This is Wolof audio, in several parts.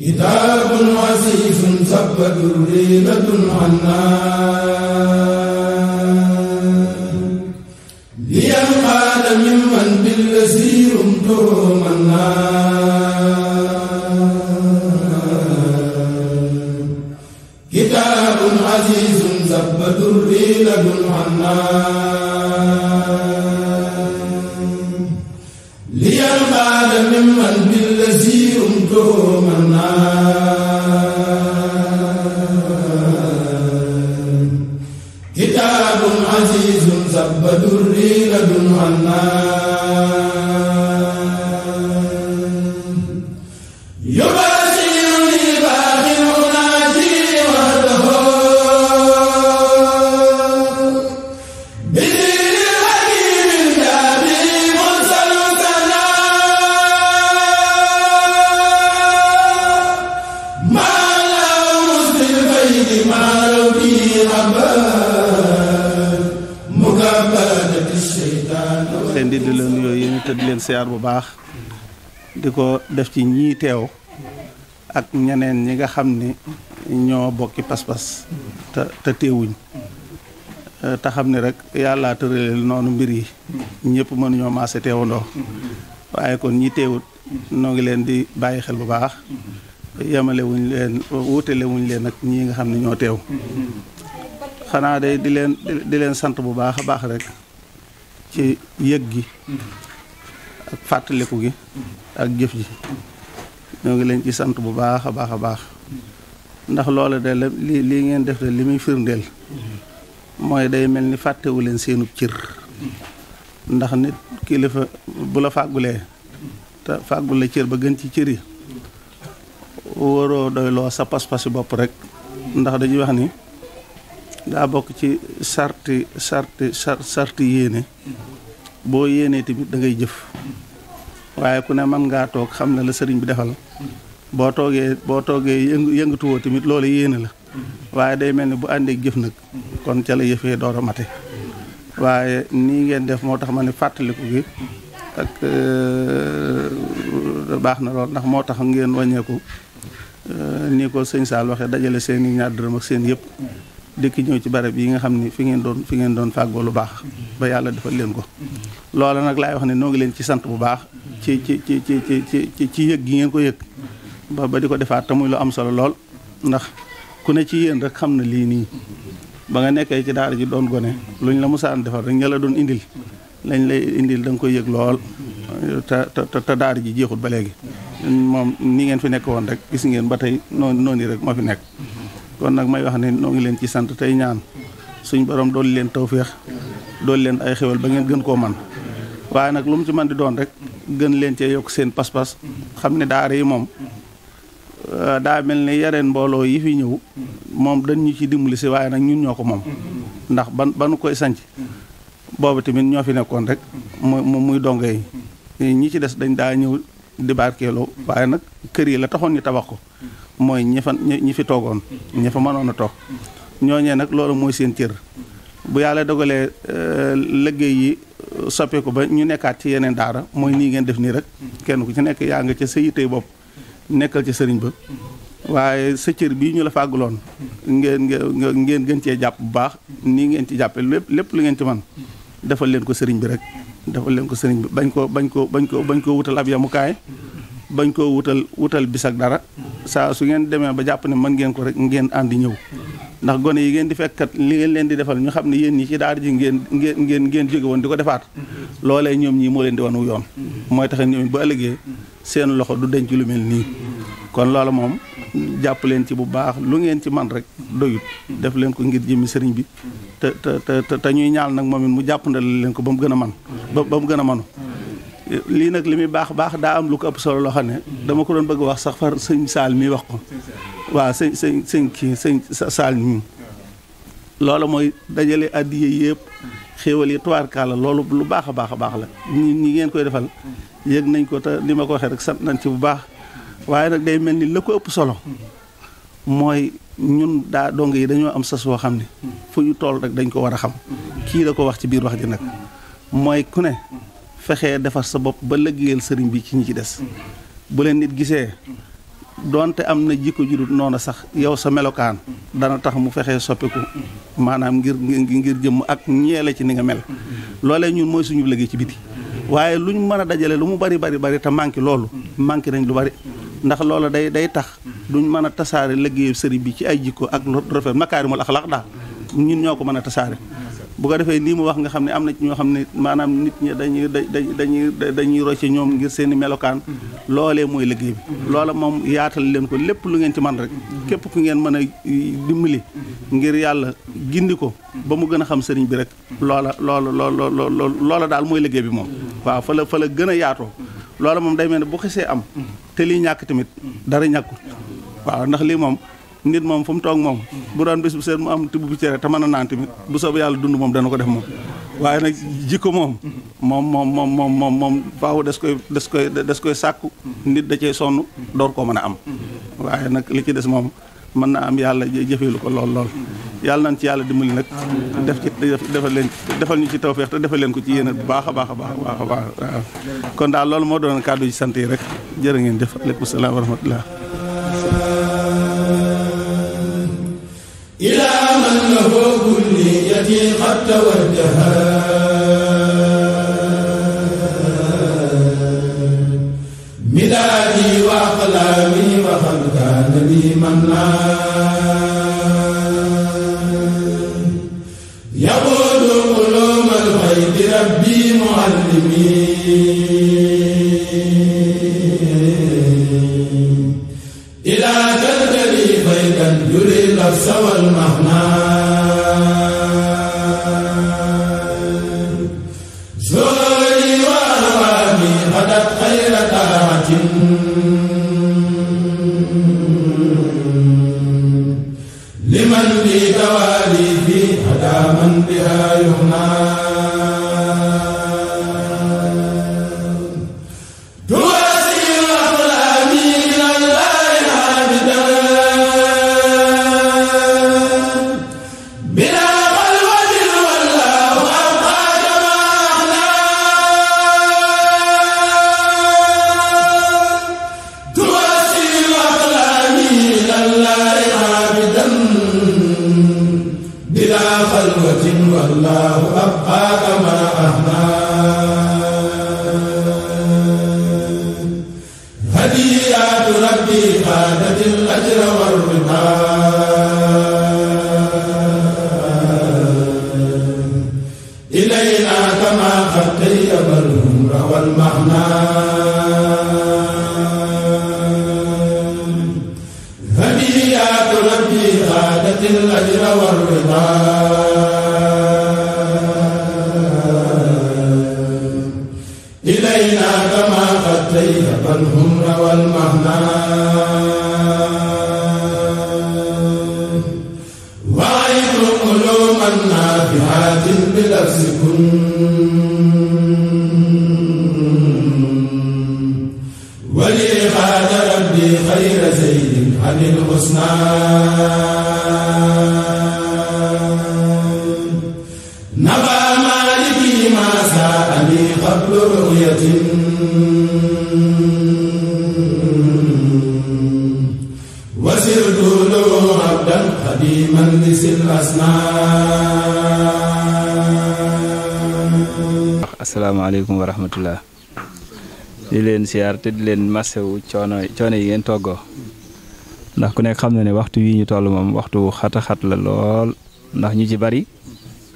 كتاب عزيز ثبت ليلة عنا لينقاد ممن بالذي رمته منا كتاب عزيز ثبت ليلة عنا لينقاد ممن بالذي رمته منا كتاب عزيز ثبت ليلة عنا leen di leen nuyoo yéen te di leen siyaar bu baax di ko def ci ñii teew ak ñeneen ñi nga xam ni ñoo bokki pas-pas te teewuñ te xam ni rek yàllaa tëraleel noonu mbir yi ñëpp mënuñoo maase teewandoo waaye kon ñi teewut noo ngi leen di bàyyi xel bu baax yemale wuñ leen wutale wuñ leen ak ñii nga xam ne ñoo teew xanaa day di leen sant bu baax a baax rek ci yëg gi ak fàttaliku gi ak jëf ji ñoo ngi leen ci sant bu baax a baax a baax ndax loola de lii ngeen def de li muy firndeel mooy day mel ni fàttewu leen seenub cër ndax nit kilifa bu la fàggulee te fàggul la cër ba gën ci cër yi waroo doyloo sa pas-pasi bopp rek ndax dañuy wax ni daa bokk ci sarti yéene boo yéenee tamit da ngay jëf waaye ku ne mën ngaa toog xam ne la sëriñ bi defal boo toogee yëngatuwoo tamit loolu yéene la waaye day mel ni bu àndeek jëf nag kon ca la yëfee door a mate waaye nii ngeen def moo tax ma ne fàttaliku gi ak baax na lool ndax moo tax ngeen wàññeeku nii ko sëñ Saal waxee dajale seen i ñaar dërëm ak seen yëpp dëkk ñëw ci barab yi nga xam ni fi ngeen doon fàggoo lu baax ba yàlla defal leen ko loola nag laay wax ne noo ngi leen ci sant bu baax ci yëg gi ngeen ko yëg ba di ko defaat te muy lu am solo lool ndax ku ne ci yéen rek xam na lii nii ba nga nekkee ci daara ji doon gone luñ la musaan defal rek ña la doon indil lañ lay indil da nga koy yëg lool te daara ji jeexut ba léegi moom ni ngeen fi nekk woon rek gis ngeen ba tey noonu rek moo fi nekk kon nag may wax ne noo ngi leen ci sant tey ñaan suñ borom dool leen tawféex dool leen ay xewal ba ngeen gën koo man waaye nag lu mu ci man di doon rek gën leen cee yokk seen pas-pas xam ne daara yi moom daa mel ni yeneen mbooloo yi fi ñëw moom dañ ñu ci dimbali si waaye nag ñun ñoo ko moom ndax ba nu koy sanc boobu tamit ñoo fi nekkoon rek muy donge yi ñi ci des dañ daa ñëw di barkeeloo waaye nag kër yi la taxoon ñu tabax ko mooy ñi fi toogoon ñi fa mënoon a toog ñooñee nag loolu mooy seen cër bu yàlla dogalee liggéey yi soppeeku ba ñu nekkaat ci yeneen daara mooy nii ngeen def nii rek kenn ku ci nekk yaa nga ca sa yitey bopp nekkal ci sëriñ ba waaye sa cër bii ñu la fàgguloon ngeen gën cee jàpp bu baax nii ngeen ci jàppe lépp lu ngeen ci man defal leen ko sëriñ bi rek defal leen ko sëriñ bi bañ ko wutal ab yamukaay bañ koo wutal bis ak dara saa su ngeen demee ba jàpp ne mën ngeen ko rek ngeen àndi ñëw ndax gone yi ngeen di fekkat li ngeen leen di defal ñu xam ne yéen ñi ci daara ji ngeen jóge woon di ko defaat loolee ñoom ñii moo leen di wan wu yoon mooy tax ñoom bu ëllëgee seen loxo du denc lu mel nii kon loolu moom jàpp leen ci bu baax lu ngeen ci man rek doyut def leen ko ngir jëmmi sëriñ bi te ñuy ñaal nag moom it mu jàppandal leen ko ba mu gën a man ba mu gën a manu lii nag li muy baax daa am lu ko ëpp solo loo xam ne dama ko doon bëgg wax sax far sëñ Saal mi wax ko waaw sëñ Saal mi loolu mooy dajale addiye yëpp xéewal yi tubaarkàlla loolu lu baax a baax la ñi ngeen koy defal yëg nañ ko te li ma ko waxee rek sant nañ ci bu baax waaye nag day mel ni la ko ëpp solo mooy ñun daa dong yi dañoo am sas woo xam ne fu ñu toll rek dañ ko war a xam kii da ko wax ci biir wax ji nag mooy ku ne fexee defar sa bopp ba liggéeyal sëriñ bi ci ñi ci des bu leen nit gisee doonte am na jikko ju dul noonu sax yow sa melokaan dana tax mu fexee soppiku maanaam ngir jëmm ak ñeele ci ni nga mel loolee ñun mooy suñu liggéey ci biti waaye lu ñu mën a dajale lu mu bari te manqué loolu manqué nañ lu bari ndax loola day tax duñ mën a tasaare liggéeyu sëriñ bi ci ay jikko ak rafet makaarimul axlaaq daal ñun ñoo ko mën a tasaare bu ko defee nii mu wax nga xam ne am na ci ñoo xam ne maanaam nit ñi dañuy rocce ñoom ngir seeni melokaan loolee mooy liggéey bi loola moom yaatal leen ko lépp lu ngeen ci man rek képp ku ngeen mën a dimbali ngir yàlla gindi ko ba mu gën a xam sëriñ bi rek loola daal mooy liggéey bi moom waaw fa la gën a yaatoo loola moom day mel ne bu xesee am te lii ñàkk tamit dara ñàkkul waaw ndax lii moom nit moom fu mu toog moom bu doon bés bu seet mu am tibb bu cere te mën a naan tamit bu soobu yàlla dund moom dana ko def moom waaye nag jikko moom faaw des koy sàkku nit da cee sonn door koo mën a am waaye nag li ci des moom mën na am yàlla jëfeelu ko lool yàlla nañ ci yàlla dimbali nag defal ñu ci tawfeex te defal leen ko ci yéen bu baax a baax waaw kon daal loolu moo doon kàddu ci sant yi rek jërë ngeen def aleykum salaam wa rahmatullah ilaa man lahu kulliyati qad tawajjaha midaadi wa aqlaami wa qad kaana li mannaan yaquudu quluumal ghaybi rabbi muallimi ilaa kalkali faydan yuri lafsa wal mahnaan zoori wa arwaami xadat xayra taatin liman li tawaali fi hadaaman bihaa yuhnaan والله أبقى كما أهنا هديات ربي قادت الأجر والرضا إلينا كما قد طيب الهمر والمعنى هديات ربي قادت الأجر والرضا إلينا كما قد طيب الهمر والمهنان وعيت علوما نافعات بلفظ كن ولي قاد ربي خير زيد عن الحسنى نبى مالكي ما ساءني قبل رؤية وسرت له عبدا قديما لسل الأسنان. asalaamaaleykum wa rahmatullah di leen siyaar te di leen masewu coono yi ngeen toggoo ndax ku nekk xam na ne waxtu wi ñu toll moom waxtu xat-xat la lool ndax ñu ci bari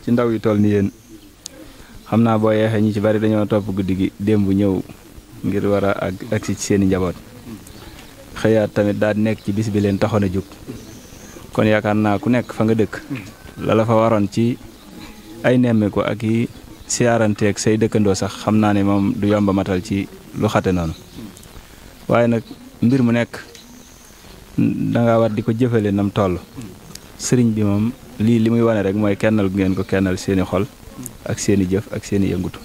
ci ndaw yi toll ni yéen xam naa boo yeexee ñu ci bari dañoo topp guddi gi démb ñëw ngir war a agsi ci seeni njaboot xëyaat tamit daal di nekk ci bis bi leen taxoon a jóg kon yaakaar naa ku nekk fa nga dëkk la fa waroon ci ay nemmeeku ak yi siyaaranteeg say dëkkandoo sax xam naa ne moom du yomba matal ci lu xate noonu waaye nag mbir mu nekk danga war di ko jëfale nam toll sëriñ bi moom li muy wane rek mooy kennal gu ngeen ko kennal seeni xol ak seeni jëf ak seeni yëngutu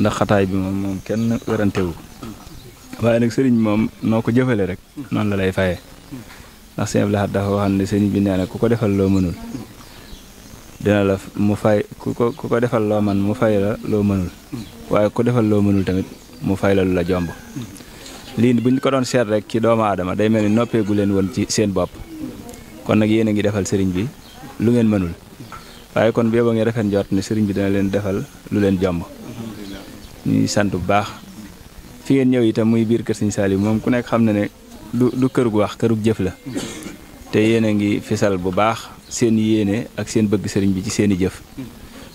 ndax xataay bi moom kenn werantewu waaye nag sëriñ moom noo ko jëfale rek noonu la lay fayee ndax sëñ Abdou Lahad dafa wax ne sëriñ bi nee na ku ko defal loo mënul dina la mu fay ku ko defal loo man mu fay la loo mënul waaye ku defal loo mënul tamit mu fay la lu la jomb lii buñ ko doon seet rek ci doomu aadama day mel ni noppeegu leen woon ci seen bopp kon nag yéen a ngi defal sëriñ bi lu ngeen mënul waaye kon booba ngeen rafet njort ne sëriñ bi dina leen defal lu leen jomb ñuy sant bu baax fi ngeen ñëw itam muy biir kër Sëriñ Saliou moom ku nekk xam na ne du kërug wax kërug jëf la te yéen a ngi fisal bu baax seen yéene ak seen bëgg sëriñ bi ci seen i jëf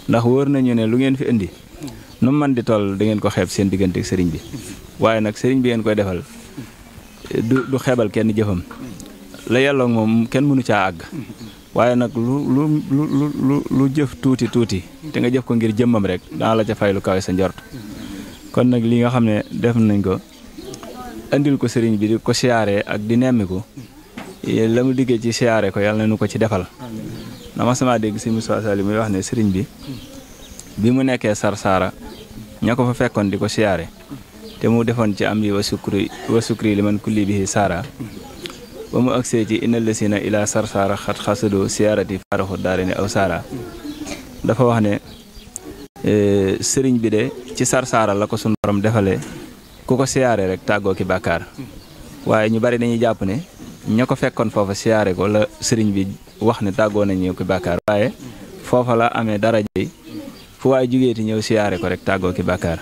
ndax wóor nañu ne lu ngeen fi indi nu man di toll da ngeen ko xeeb seen diggante ak sëriñ bi waaye nag sëriñ bi ngeen koy defal du xeebal kenn jëfam la yàlla moom kenn mënu caa àgg waaye nag lu jëf tuuti te nga jëf ko ngir jëmmam rek dana la ca fay lu kawe sa njort kon nag li nga xam ne def nañ ko andil ko sëriñ bi di ko siyaaree ak di nemmiku la mu diggee ci siyaare ko yàlla na nu ko ci defal dama sama dégg si Moussa Sall muy wax ne sëriñ bi mu nekkee Sarsara ña ko fa fekkoon di ko siyaare te mu defoon ci am yi wa sukri li man kulli bihi saara ba mu agsee ci inna lasina ila Sarsara xat xasado siyaarati faaraxu daare ni aw saara dafa wax ne sëriñ bi de ci Sarsara la ko sunu borom defalee ku ko siyaare rek tàggoo ki bàkkaar waaye ñu bari dañuy jàpp ne ña ko fekkoon foofa siyaare ko la sëriñ bi wax ne tàggoo nañu ki bàkkaar waaye foofa la amee daraja yi fu waay jugeeti ñëw siyaare ko rek tàggoo ki bàkkaar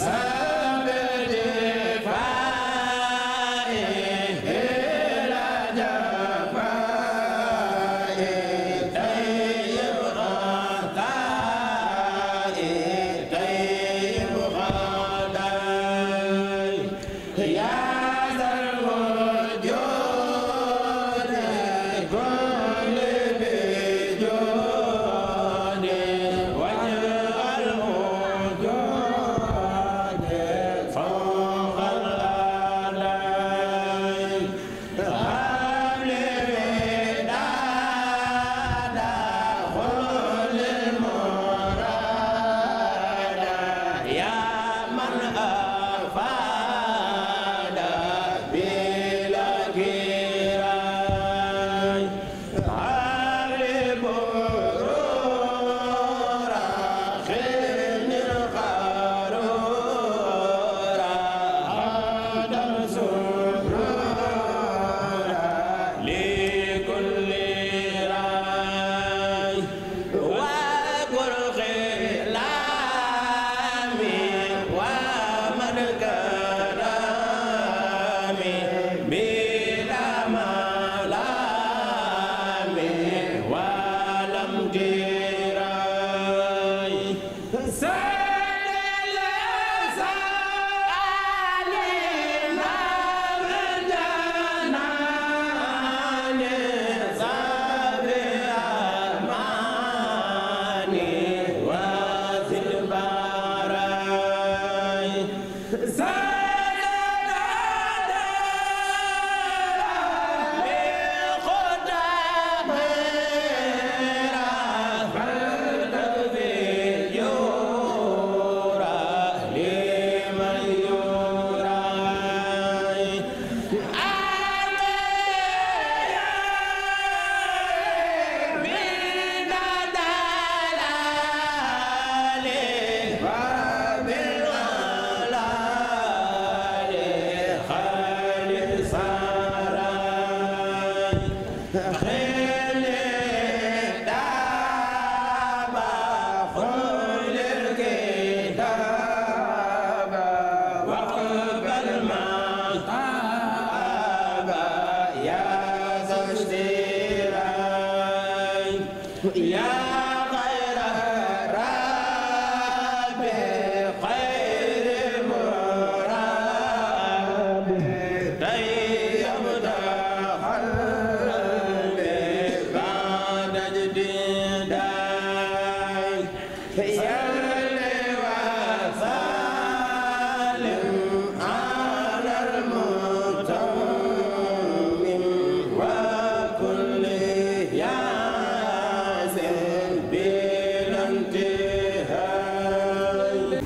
Sabede fae hela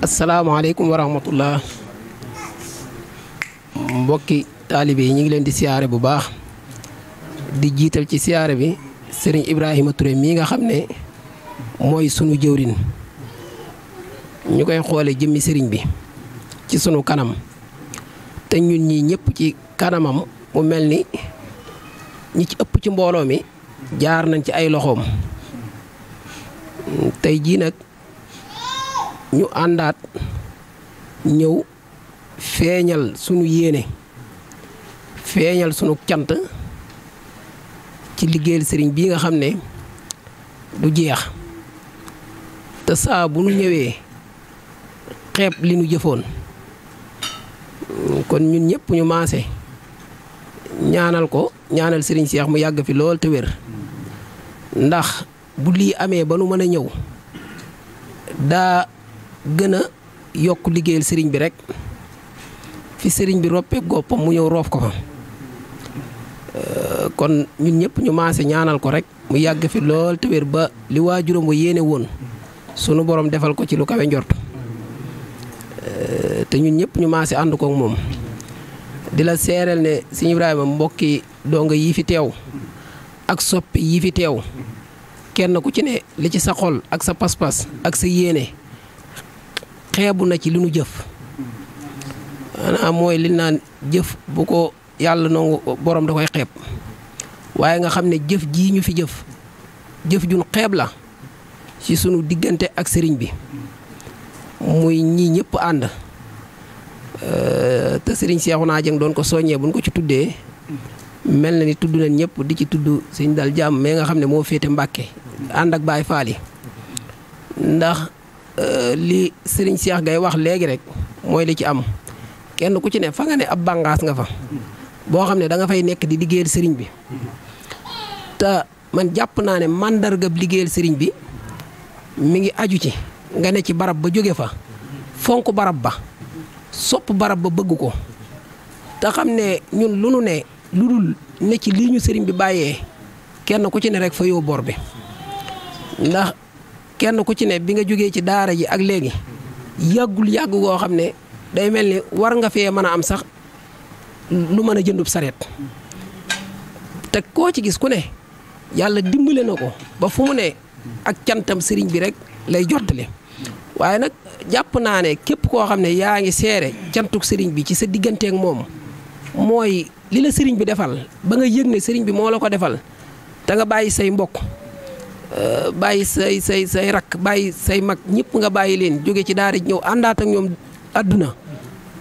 asalaamaaleykum wa rahmatullah mbokki taalibe yi ñu ngi leen di siyaare bu baax di jiital ci siyaare bi sëriñ Ibrahima Touré mii nga xam ne mooy sunu jëwrin ñu koy xoole jëmmi sëriñ bi ci sunu kanam te ñun ñii ñëpp ci kanamam mu mel ni ñi ci ëpp ci mbooloo mi jaar nañ ci ay loxoom tey jii nag ñu àndaat ñëw feeñal sunu yéene feeñal sunu cant ci liggéeyal sëriñ bii nga xam ne du jeex te saa bu nu ñëwee xeeb li nu jëfoon kon ñun ñëpp ñu maase ñaanal ko ñaanal sëriñ Cheikh mu yàgg fi lool te wér ndax bu lii amee ba nu mën a ñëw daa gën a yokk liggéeyal sëriñ bi rek fi sëriñ bi roppee goppam mu ñëw roof ko fa kon ñun ñëpp ñu maase ñaanal ko rek mu yàgg fi lool te wér ba li waajuram wa yéene woon sunu borom defal ko ci lu kawe njort te ñun ñëpp ñu maase ànd kook moom di la seereel ne sëñ Ibrahima mbokki donga yi fi teew ak soppi yi fi teew kenn ku ci ne li ci sa xol ak sa pas-pas ak sa yéene xeebu na ci li nu jëf maanaam mooy li naan jëf bu ko yàlla nangu borom da koy xeeb waaye nga xam ne jëf jii ñu fi jëf jun xeeb la ci sunu diggante ak sëriñ bi muy ñii ñëpp ànd te sëriñ Seexuna Jeng doon ko soññee buñ ko ci tuddee mel na ni tudd nañ ñëpp di ci tudd sëñ dal jàmm mais nga xam ne moo féete Mbàkke ànd ak Baay Faal yi ndax li sëriñ Cheikh Gaye wax léegi rek mooy li ci am kenn ku ci ne fa nga ne ab bàngaas nga fa boo xam ne da nga fay nekk di liggéeyal sëriñ bi te man jàpp naa ne màndargab liggéeyal sëriñ bi mi ngi aju ci nga ne ci barab ba jóge fa fonk barab ba sopp barab ba bëgg ko te xam ne ñun lu nu ne lu dul ne ci lii ñu sëriñ bi bàyyee kenn ku ci ne rek fa yoo bor bi ndax kenn ku ci ne bi nga jógee ci daara ji ak léegi yàggul yàgg goo xam ne day mel ni war nga fee mën a am sax lu mën a jëndub sareet te koo ci gis ku ne yàlla dimbale na ko ba fu mu ne ak cantam sëriñ bi rek lay jottali waaye nag jàpp naa ne képp koo xam ne yaa ngi seere cantuk sëriñ bi ci sa digganteek moom mooy li la sëriñ bi defal ba nga yëg ne sëriñ bi moo la ko defal te nga bàyyi say mbokk bàyyi say rakk bàyyi say mag ñëpp nga bàyyi leen jóge ci daara ñëw àndaat ak ñoom àdduna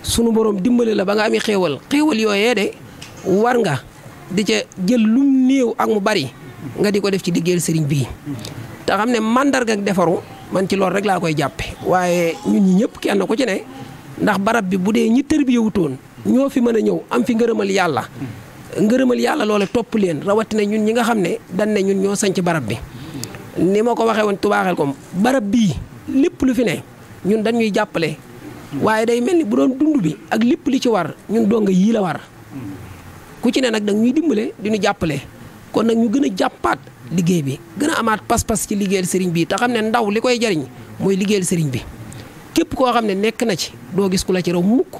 sunu borom dimbale la ba nga ami xéewal yooyee de war nga di ca jël lum néew ak mu bari nga di ko def ci liggéeyal sëriñ bii te xam ne màndarga ak defaru man ci loolu rek laa koy jàppe waaye ñun ñi ñëpp kenn ku ci ne ndax barab bi bu dee ñi tërbiye wutoon ñoo fi mën a ñëw am fi ngërëmal yàlla loole topp leen rawatina ñun ñi nga xam ne dañ ne ñun ñoo sañc barab bi ni ma ko waxee woon tubaaxel ko barab bii lépp lu fi ne ñun dañuy jàppale waaye day mel ni bu doon dund bi ak lépp li ci war ñun donga yii la war ku ci ne nag danga ñuy dimbale di ñu jàppale kon nag ñu gën a jàppaat liggéey bi gën a amaat pas-pas ci liggéeyal sëriñ bi te xam ne ndaw li koy jariñ mooy liggéeyal sëriñ bi képp koo xam ne nekk na ci doo gis ku la ci raw mukk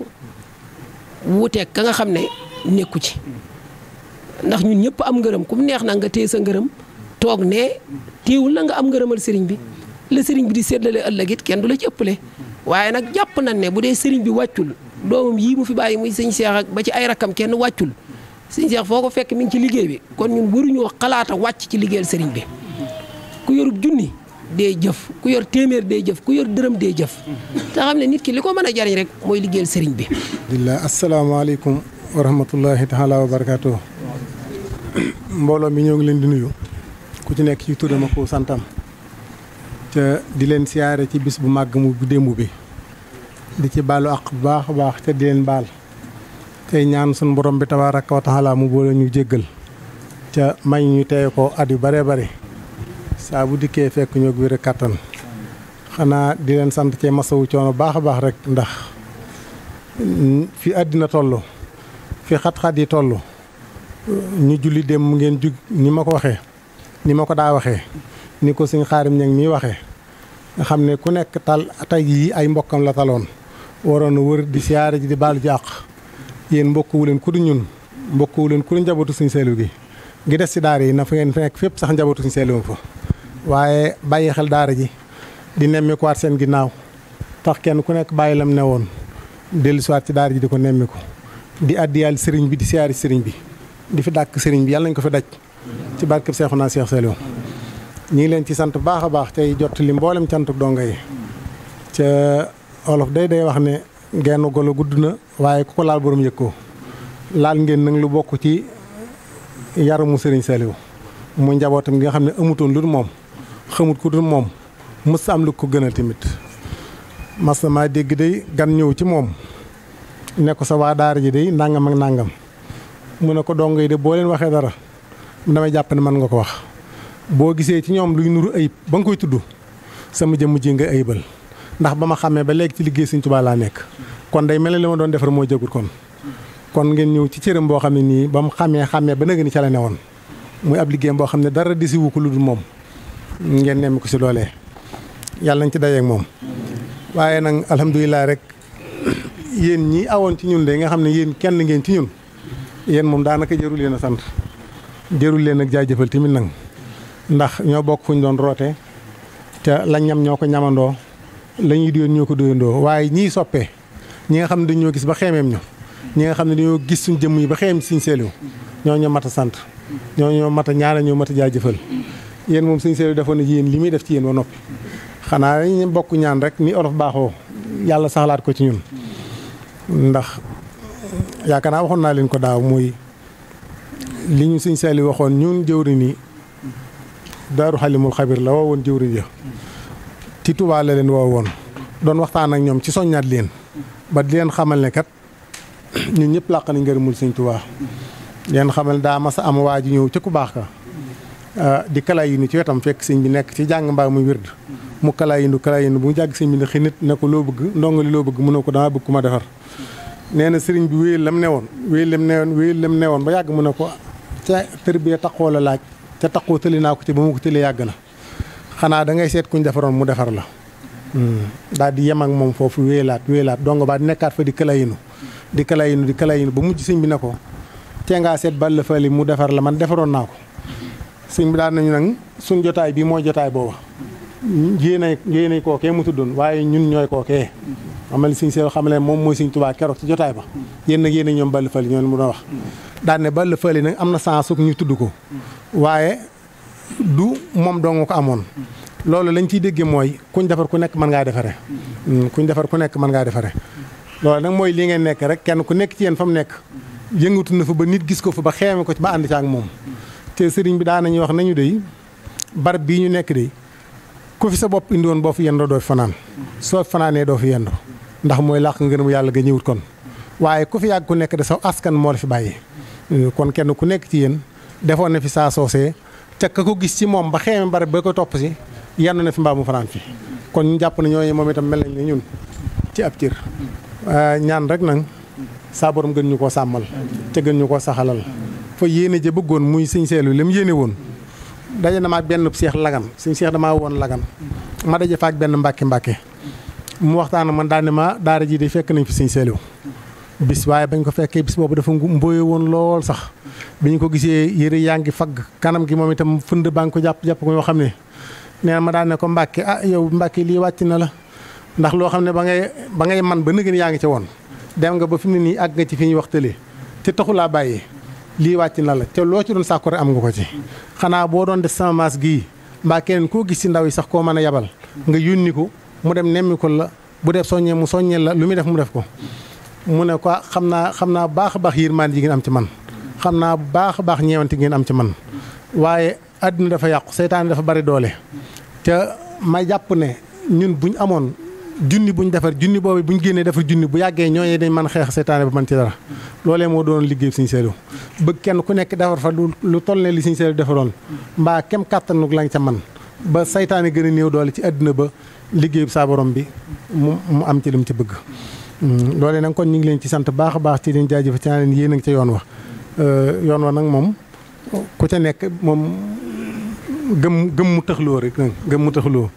wuuteeg ka nga xam ne nekku ci ndax ñun ñëpp am ngërëm ku mu neex na nga téye sa ngërëm toog ne téewul na nga am ngërëmal sëriñ bi la sëriñ bi di séddale ëllëg it kenn du la ci ëppale waaye nag jàpp nañ ne bu dee sëriñ bi wàccul doomam yii mu fi bàyyi muy sëñ Seex ak ba ci ay rakkam kenn wàccul sëñ Cheikh foo ko fekk mi ngi ci liggéey bi kon ñun waruñoo xalaata wàcc ci liggéeyal sëriñ bi ku yorub junni dee jëf ku yor téeméer dee jëf ku yor dërëm dee jëf te xam ne nit ki li ko mën a jariñ rek mooy liggéeyal sëriñ bi. alhamdulilah asalaamaaleykum wa rahmatullahi taala wa barakaatu. mbooloo mi ñoo ngi leen di nuyu ku ci nekk ci turam ak santam te di leen siyaare ci bis bu màgg mu bu démb bi di ci baalu àq bu baax a baax te di leen baal tey ñaan suñu borom bi tabaaraka wa taala mu boole ñu jéggal ca may ñu teye ko at yu bare bare saa bu dikkee fekk ñoo wér kàttan xanaa di leen sant cee masawu coono baax a baax rek ndax fi àddina toll fi xat-xat yi toll ñu julli dem ngeen jug ni ma ko waxee ni ma ko daa waxee ni ko suñ xaarim ñang mi waxee nga xam ne ku nekk tal tey yi ay mbokkam la taloon waroon a wër di siyaare ji di baalu ji àq yéen mbokkuwu leen ku du ñun mbokkuwu leen ku du njabootu suñ seelu gi des ci daara yi na fa ngeen fi nekk fépp sax njabootu suñ seelu fa waaye bàyyi xel daara ji di nemmikuwaat seen ginnaaw tax kenn ku nekk bàyyi lam ne woon dellusiwaat ci daara ji di ko nemmiku di addiyal sëriñ bi di siyaari sëriñ bi di fi dàkk sëriñ bi yàlla nañ ko fi daj ci barkeb Seexuna Seex Saliou ñu ngi leen ci sant baax a baax tey jot li mboolem cantuk donga yi ca olof day wax ne genn golo gudd na waaye ku ko laal borom yëg ko laal ngeen nag lu bokk ci yaramu sëriñ Saliou mu njabootam gi nga xam ne amutoon lu dul moom xamut ku dul moom mës am lu ko gënal tamit mas maa dégg day gan ñëw ci moom ne ko sa waa daara ji day nangam ak nangam mu ne ko dongo yi de boo leen waxee dara damay jàpp ne mën nga ko wax boo gisee ci ñoom luy nuru ayib ba nga koy tudd sama jëmm ji nga ayibal ndax ba ma xàmmee ba léegi ci liggéey Sëriñ Tuubaa laa nekk kon day mel ne li ma doon defar moo jëgul kon ngeen ñëw ci cëram boo xam ne nii ba mu xàmmee ba nag ni ca la ne woon muy ab liggéeyam boo xam ne dara desiwu ko lu dul moom ngeen nemmi ko si loolee yàlla nañ ci dajeek moom waaye nag alhamdulilah rek yéen ñi awoon ci ñun de nga xam ne yéen kenn ngeen ci ñun yéen moom daanaka jërul leen a sant jërul leen ak jaajëfal tamit nag ndax ñoo bokk fu ñu doon roote te la ñam ñoo ko ñamandoo la ñuy doon ñoo ko doyandoo waaye ñii soppee ñi nga xam ne dañoo gis ba xeemeem ñu ñi nga xam ne dañoo gis suñ jëmm yi ba xeem Sëriñ Saliou ñoo ñoo mat a sant ñoo ñoo mat a ñaanal ñoo mat a jaajëfal yéen moom Sëriñ Saliou defoon na yéen li muy def ci yéen ba noppi xanaa dañu bokk ñaan rek ni olof baaxoo yàlla saxlaat ko ci ñun ndax yaakaar naa waxoon naa leen ko daaw muy li ñu Sëriñ Saliou waxoon ñun jëwriñ yi daaru xalimul xabir la woo woon jëwriñ ja ci Tuubaa la leen woo woon doon waxtaan ak ñoom ci soññaat leen ba di leen xamal ne kat ñun ñëpp làq nañ ngërëmul Sëriñ Tuubaa leen xamal daa mas a am waa ji ñëw ci ku baax ka di kala yi nu ci wetam fekk sëñ bi nekk ci jàng mbaa muy wérd mu kala yi nu bu mu jàgg sëñ bi ne xi nit ne ko loo bëgg ndongo li loo bëgg mu ne ko dama bëgg ku ma defar nee na sëriñ bi wéyal lam ne woon ba yàgg mu ne ko ca tërbiya taqoo la laaj ca taqoo tëli naa ko ci ba mu ko tëli yàgg na xanaa da ngay seet kuñ defaroon mu defar la daal di yem ak moom foofu wéyalaat dongo baa di nekkaat fa di kala yi nu ba mujj sëñ bi ne ko tee ngaa seet ball fali mu defar la man defaroon naa ko sëñ bi daan nañu nag suñ jotaay bii mooy jotaay booba yéenay kookee mu tuddoon waaye ñun ñooy kookee xamal Sëriñ Saliou xam ne moom mooy Sëriñ Tuubaa keroog ci jotaay ba yéen nag yéen ñoom ball fali ñoon mu doon wax daan ne ball fali nag am na sens suk ñu tudd ko waaye du moom dong ko amoon loolu lañ ciy déggee mooy kuñ defar ku nekk mën ngaa defare loolu nag mooy li ngeen nekk rek kenn ku nekk ci yéen fa mu nekk yëngatu na fa ba nit gis ko fa ba xeeme ko ci ba ànd ci ak moom te sëriñ bi daan nañu wax nañu dey barab bii ñu nekk dey ku fi sa bopp indi woon boo fi yendoo doo fi fanaan soo fi fanaanee doo fi yendoo ndax mooy làq ngërëm yàlla ga ñëwut kon waaye ku fi yàgg ku nekk de saw askan moo la fi bàyyi kon kenn ku nekk ci yéen defoon na fi saa soosee ca ka ko gis ci moom ba xeeme barab ba ko topp si yenn na fi mbaa mu fanaan fi kon ñu jàpp na ñooñu moom itam mel nañ ne ñun ci ab cër ñaan rek nag saa borom gën ñu koo sàmmal te gën ñu koo saxalal fa yéene ja bëggoon muy Sëriñ Saliou li mu yéene woon daje na ma ak benn seex lagan Sëriñ Seex damaa woon lagan ma daje fa ak benn mbàkke mu waxtaan man daal ne ma daara ji di fekk nañ fi Sëriñ Saliou bis waaye bañ ko fekkee bis boobu dafa mbóoye woon lool sax bi ñu ko gisee yëre yaa ngi fagg kanam gi moom itam fënd baa ngi ko jàpp ko yoo xam ne nee ma daal ne ko Mbàkke yow Mbàkke lii wàcc na la ndax loo xam ne ba ngay man ba nëgën yaa ngi ca woon dem nga ba fi mu ne nii àgg nga ci fi ñuy wax tële te taxulaa bàyyi lii wàcc na la te loo ci doon sàkku rek am nga ko ci xanaa boo doon def sama maas gii mbaa keneen koo gis ci ndaw yi sax koo mën a yabal nga yónni ko mu dem nemmi ko la bu def soññee mu soññee la lu muy def mu def ko mu ne ko xam naa baax a baax yërmande yi ngeen am ci man xam naa baax a baax ñeewante ngeen am ci man waaye àddina dafa yàqu seytaane dafa bari doole te ma jàpp ne ñun buñ amoon junni buñ defar junni boobu buñ génnee defar junni bu yàggee ñooñee dañ mën xeex seytaane ba man ci dara loolee moo doon liggéey Sëñ Saliou bëgg kenn ku nekk defar fa lu toll ne li Sëñ Saliou defaroon mbaa kem kàttanug lañ ca man ba seytaane gën a néew doole ci àddina ba liggéey saa borom bi mu am ci lim ci bëgg loolee nag kon ñu ngi leen ci sant baax a baax ci leen jaajëf ci naa leen yéen a ngi ca yoon wa nag moom ku ca nekk moom gëm mu taxloo rek gëm mu taxloo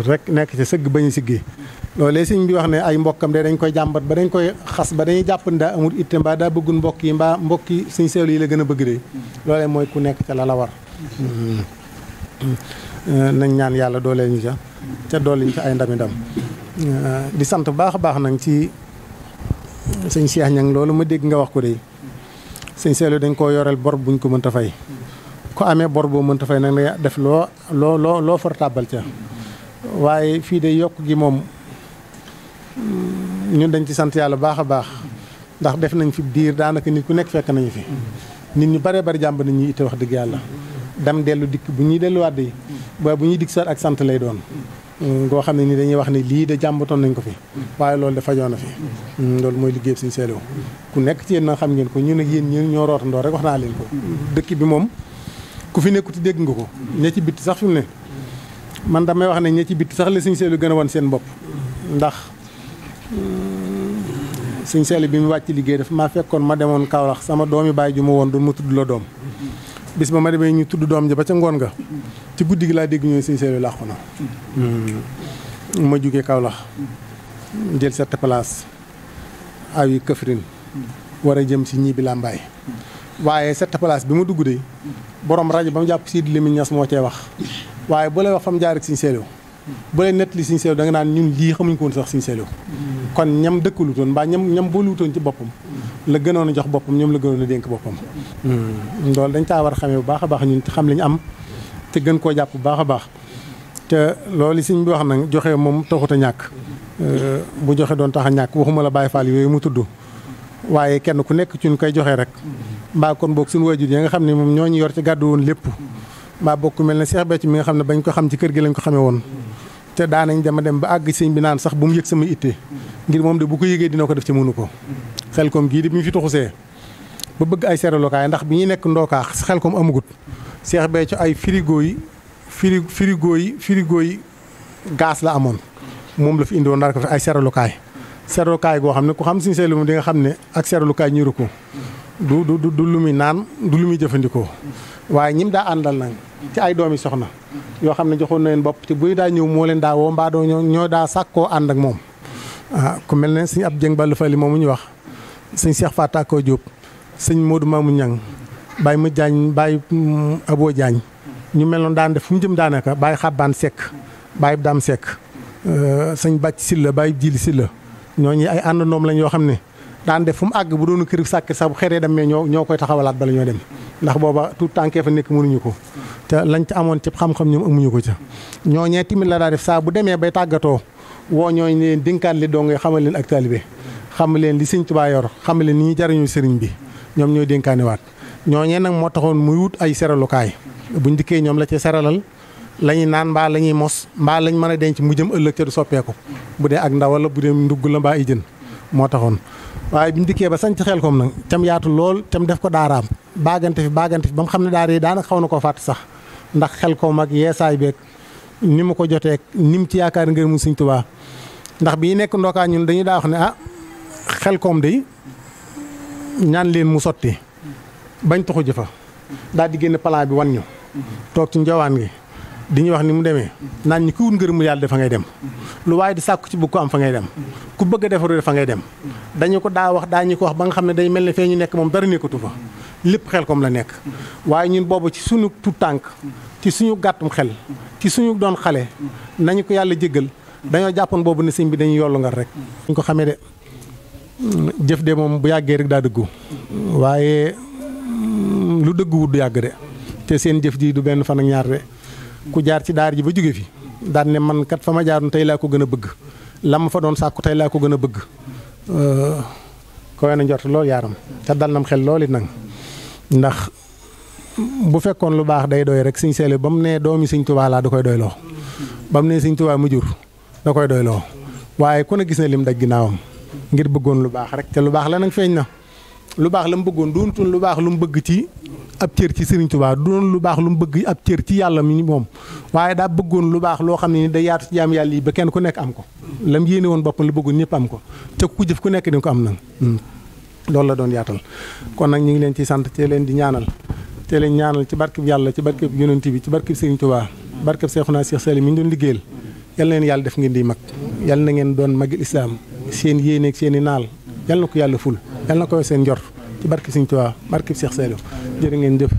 rek nekk ci sëgg bañu siggee loolee sëñ bi wax ne ay mbokkam de dañ koy jàmbat ba dañ koy xas ba dañuy jàpp ne daa amul itte mbaa daa bëggul mbokk yi mbaa mbokki Sëñ Saliou yi la gën a bëgg de loolee mooy ku nekk ca la war nañ ñaan yàlla doolee ñu ca doole ñu ca ay ndam di sant bu baax a baax nag ci sëñ Cheikh Niang loolu ma dégg nga wax ko de Sëñ Saliou dañ koo yoreel bor buñ ko mënta fay ko amee bor boo mënta fay nag na def loo for tàbbal ca waaye fii de yokk gi moom ñun dañ ci sant yàlla baax a baax ndax def nañ fi diir daanaka nit ku nekk fekk nañu fi nit ñu bare bari jàmb nañ ñuy itte wax dëgg yàlla dem dellu dikk bu ñuy delluwaat de waaye bu ñuy dikk sax ak sant lay doon ngoo xam ne ni dañuy wax ne lii de jàmbatoon nañ ko fi waaye loolu de fajoon na fi loolu mooy liggéey Sëñ Saliou ku nekk ci yéen na xam ngeen ko ñun ak yéen ñi ñoo rootandoo rek wax naa leen ko dëkk bi moom ku fi nekkuti dégg nga ko ña ci bitti sax fi mu ne man damay wax ne ña ci bitti sax la Sëñ Saliou gën a wan seen bopp ndax Sëñ Saliou bi mu wàcc liggéey dafa maa fekkoon ma demoon Kaolack sama doomi baay ju ma woon doon ma tudd la doom bis ba ma demee ñu tudd doom ja ba ca ngoon nga ci guddi gi laa dégg ñooy Sëñ Saliou làqu na ma jugee Kaolack jël 7 place awi Kaffrine war a jëm si ñii bi Lambaye waaye 7 place bi ma dugg de borom rajo ba mu jàpp Sidi Lamine Niass moo cee wax waaye bu lay wax fa mu jaar ak Sëñ Saliou bu lay nettali Sëñ Saliou da nga naan ñun lii xamuñ ko woon sax Sëñ Saliou kon ñam dëkkalutoon mbaa ñam boolutoon ci boppam la gënoon a jox boppam ñoom la gënoon a dénk boppam loolu dañ caa war a xamee bu baax a baax ñun xam li ñu am te gën koo jàpp bu baax a baax te loolu sëñ bi wax nag joxe moom taxut a ñàkk bu joxe doon tax a ñàkk waxuma la Baye Fall yooyu mu tudd waaye kenn ku nekk ci ñu koy joxe rek mbaa kon boog suñu waajur yi nga xam ne moom ñoo ñu yor ci gàddu woon lépp mbaa bokk mel ne Cheikh Béthio mi nga xam ne bañ ko xam ci kër gi lañ ko xamee woon te daanañ dem ba àgg sëñ bi naan sax bu mu yëg sama itte ngir moom de bu ko yëgee dina ko def ci mënu ko xel kom gii di bi mu fi tuxusee ba bëgg ay seralokaay ndax bi ñuy nekk ndookaa xel kom amugut Cheikh Béthio ay frigo yi gaz la amoon moom la fi indi woon dara ko fi ay seralokaay goo xam ne ku xam Sëñ Saliou moom di nga xam ne ak seralokaay ñuru ko du lu muy naan du lu muy jëfandikoo waaye ñim daa àndal nag ci ay doomi soxna yoo xam ne joxoon na leen bopp te buy daa ñëw moo leen daa woo mbaa doo ñoo daa sàkkoo ànd ak moom ku mel ne sëñ ab jëng Balla Fally moomu ñu wax sëñ Cheikh Fatakoo Diop sëñ Modou Mamou Niang Baye mu Diagne Baye Abo Diagne ñu mel noonu daan def fu mu jëm daanaka Baye Xabbaan Seck Baye Dame Seck sëñ Bàcc Silla Baye Jili Silla ñooñu ay àndandoom lañ yoo xam ne daan def fu mu àgg bu doonu kër sàkk sax bu xeree dem mais ñoo koy taxawalaat bala ñoo dem ndax booba tout tànkee fa nekk mënuñu ko te lañ ca amoon ci xam-xam ñoom amuñu ko ca ñooñee timit la daa def saa bu demee bay tàggatoo woo ñooñu leen dénkaan li dong xamal leen ak taalibe xamal leen li Sëñ Tuubaa yor xamal leen ni ñuy jariñu sëriñ bi ñoom ñooy dénkaane waat ñooñee nag moo taxoon muy wut ay seralukaay buñ dikkee ñoom la ci seralal la ñuy naan mbaa la ñuy mos mbaa lañ mën a denc mu jëm ëllëg ca du soppeeku bu dee ak ndawal la bu dee ndugg la mbaa ay jën moo taxoon waaye bi ñu dikkee ba sañ ci xel koom nag cam yaatu lool cam def ko daaraam baagante fi ba mu xam ne daara yi daanaka xaw na koo fàtt sax ndax xel koom ak yeesaay beeg ni mu ko jotee ni mu ci yaakaar ngir mu Sëñ Tuubaa ndax bi ñu nekk ndookaa ñun dañuy daa wax ne xel koom day ñaan leen mu sotti bañ taxu jëfa daal di génn plan bi wan ñu toog ci njawaan gi di ñu wax ni mu demee naan ñi ku wut ngërëmu yàlla dafa ngay dem lu waaye di sàkku ci bëgg ko am fa ngay dem ku bëgg a defaru fa ngay dem dañu ko daa wax daañu ko wax ba nga xam ne day mel ne fee ñu nekk moom dara nekkatu fa lépp xel kom la nekk waaye ñun boobu ci suñu tout tànk ci suñu gàttum xel ci suñu doon xale nañu ko yàlla jéggal dañoo jàppoon boobu ne sëñ bi dañuy yollu ngar rek ñu ko xamee de jëf de moom bu yàggee rek daa dëggu waaye lu dëgg wut du yàgg de te seen jëf ji du benn fan ak ñaar de ku jaar ci daar ji ba jóge fi daan ne man kat fa ma jaaroon tey laa ko gën a bëgg la ma fa doon sàkku tey laa ko gën a bëgg koy na njort loolu yaaram te dal nam xel loolu it nag ndax bu fekkoon lu baax day doy rek Sëñ Saaliw ba mu ne doomi Sëñ Tuubaa laa da koy doyloo ba mu ne Sëñ Tuubaa mu jur da koy doyloo waaye ku ne gis na lim daj ginnaawam ngir bëggoon lu baax rek te lu baax la nag feeñ na lu baax la mu bëggoon doontoon lu baax lu mu bëgg ci ab cër ci Sëriñ Tuubaa doon lu baax lu mu bëgg ab cër ci yàlla mi moom waaye daa bëggoon lu baax loo xam ne ni day yaatu ci jaam yàlla yi ba kenn ku nekk am ko lam yéene woon boppam la bëggoon ñëpp am ko te ku jëf ku nekk di nga ko am nag loolu la doon yaatal kon nag ñu ngi leen ci sant te leen di ñaanal te leen ñaanal ci barkeb yàlla ci barkeb yonent bi ci barkeb Sëriñ Tuubaa barkeb Seexuna Seex Saaliw mi ñu doon liggéeyal yal na leen yàlla def ngeen di mag yal na ngeen doon magil islaam seen yéene ak seen i naal yal na ko yàlla ful yal na ko seen njort ci barkeb Sëriñ Tuubaa barkeb Seex Saaliw jërë ngeen jëf